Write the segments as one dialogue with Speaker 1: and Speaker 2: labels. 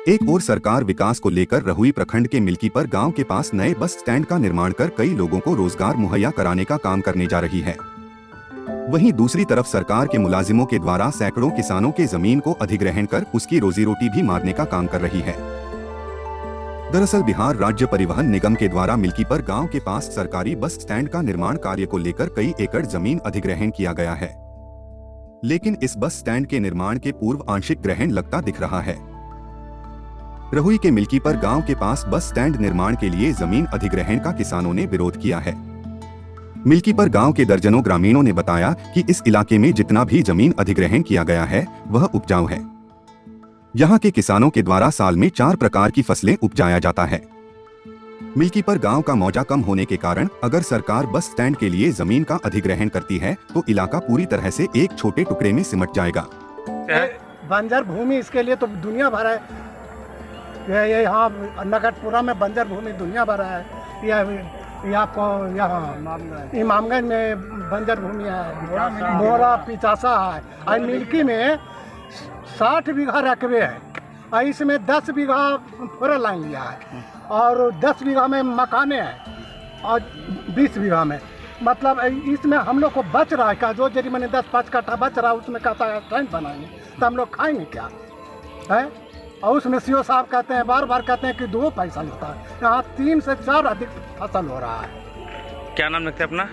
Speaker 1: एक ओर सरकार विकास को लेकर रहुई प्रखंड के मिल्कीपर गांव के पास नए बस स्टैंड का निर्माण कर कई लोगों को रोजगार मुहैया कराने का काम करने जा रही है, वहीं दूसरी तरफ सरकार के मुलाजिमों के द्वारा सैकड़ों किसानों के जमीन को अधिग्रहण कर उसकी रोजी रोटी भी मारने का काम कर रही है। दरअसल बिहार राज्य परिवहन निगम के द्वारा मिल्कीपर गांव के पास सरकारी बस स्टैंड का निर्माण कार्य को लेकर कई एकड़ जमीन अधिग्रहण किया गया है, लेकिन इस बस स्टैंड के निर्माण के पूर्व आंशिक ग्रहण लगता दिख रहा है। रहुई के मिल्कीपर गांव के पास बस स्टैंड निर्माण के लिए जमीन अधिग्रहण का किसानों ने विरोध किया है। मिल्कीपर गांव के दर्जनों ग्रामीणों ने बताया कि इस इलाके में जितना भी जमीन अधिग्रहण किया गया है वह उपजाऊ है। यहां के किसानों के द्वारा साल में 4 प्रकार की फसलें उपजाया जाता है। मिल्कीपर गांव का मौजा कम होने के कारण अगर सरकार बस स्टैंड के लिए जमीन का अधिग्रहण करती है तो इलाका पूरी तरह से एक छोटे टुकड़े में सिमट जाएगा।
Speaker 2: बंजर भूमि इसके लिए तो दुनिया भर है। ये यहाँ नगरपुरा में बंजर भूमि दुनिया भर है। यह आपको यहाँ इमामगंज में बंजर भूमि है, मोरा पिचासा है, और मिल्की में 60 बीघा रकबे है, और इसमें 10 बीघा पूरा लाइन लिया है, और 10 बीघा में मकाने हैं, और 20 बीघा में मतलब इसमें हम लोग को बच रहा है क्या? जो जरी मैंने 10-5 कट्ठा बच रहा है उसमें कहता है टेंट बनाएंगे, तो हम लोग खाएंगे क्या है? और उसमें सीओ साहब कहते हैं, बार बार कहते हैं कि 2 पैसा मिलता है। यहाँ 3 से 4 अधिक फसल हो रहा है।
Speaker 3: क्या नाम रखते हैं अपना?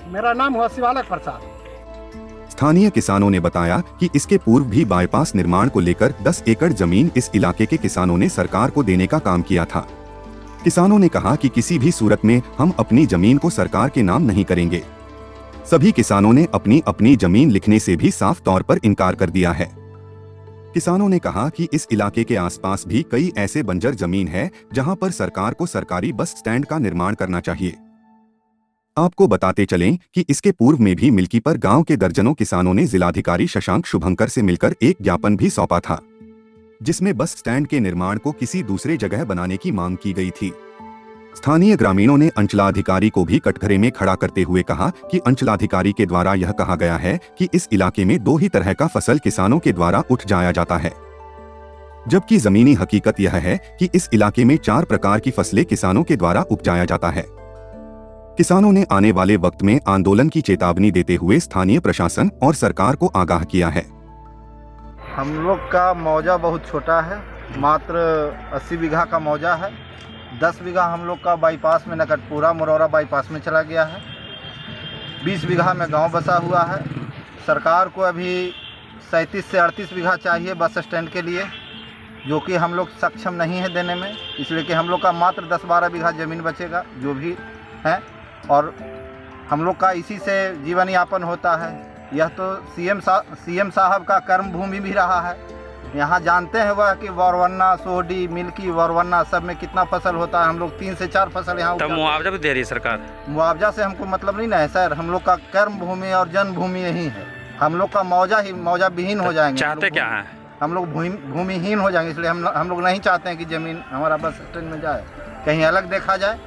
Speaker 2: मेरा नाम हुआ शिवालक प्रसाद।
Speaker 1: स्थानीय किसानों ने बताया कि इसके पूर्व भी बाईपास निर्माण को लेकर 10 एकड़ जमीन इस इलाके के किसानों ने सरकार को देने का काम किया था। किसानों ने कहा कि किसी भी सूरत में हम अपनी जमीन को सरकार के नाम नहीं करेंगे। सभी किसानों ने अपनी अपनी जमीन लिखने से भी साफ तौर पर इनकार कर दिया है। किसानों ने कहा कि इस इलाके के आसपास भी कई ऐसे बंजर जमीन है जहां पर सरकार को सरकारी बस स्टैंड का निर्माण करना चाहिए। आपको बताते चलें कि इसके पूर्व में भी मिल्कीपर गांव के दर्जनों किसानों ने जिलाधिकारी शशांक शुभंकर से मिलकर एक ज्ञापन भी सौंपा था, जिसमें बस स्टैंड के निर्माण को किसी दूसरे जगह बनाने की मांग की गई थी। स्थानीय ग्रामीणों ने अंचलाधिकारी को भी कटघरे में खड़ा करते हुए कहा कि अंचलाधिकारी के द्वारा यह कहा गया है कि इस इलाके में 2 ही तरह का फसल किसानों के द्वारा उठ जाया जाता है, जबकि जमीनी हकीकत यह है कि इस इलाके में 4 प्रकार की फसलें किसानों के द्वारा उपजाया जाता है। किसानों ने आने वाले वक्त में आंदोलन की चेतावनी देते हुए स्थानीय प्रशासन और सरकार को आगाह किया है।
Speaker 4: हम लोग का मौजा बहुत छोटा है, मात्र 80 बीघा का मौजा है। 10 बीघा हम लोग का बाईपास में नगरपुरा मरौरा बाईपास में चला गया है। 20 बीघा में गांव बसा हुआ है। सरकार को अभी 37 से 38 बीघा चाहिए बस स्टैंड के लिए, जो कि हम लोग सक्षम नहीं है देने में, इसलिए कि हम लोग का मात्र 10-12 बीघा ज़मीन बचेगा जो भी है, और हम लोग का इसी से जीवन यापन होता है। यह तो सीएम साहब का कर्म भूमि भी रहा है। यहाँ जानते हैं वह कि वरवन्ना, सोहडी, मिल्की, वरवन्ना सब में कितना फसल होता है। हम लोग 3 से 4 फसल यहाँ।
Speaker 3: तब मुआवजा भी दे रही है सरकार? मुआवजा
Speaker 4: से हमको मतलब नहीं ना है सर, हम लोग का कर्म भूमि और जन्मभूमि यही है। हम लोग का मौजा विहीन हो जाएंगे।
Speaker 3: चाहते क्या है?
Speaker 4: हम लोग भूमिहीन हो जाएंगे, इसलिए हम लोग नहीं चाहते हैं कि ज़मीन हमारा बस स्टैंड में जाए, कहीं अलग देखा जाए।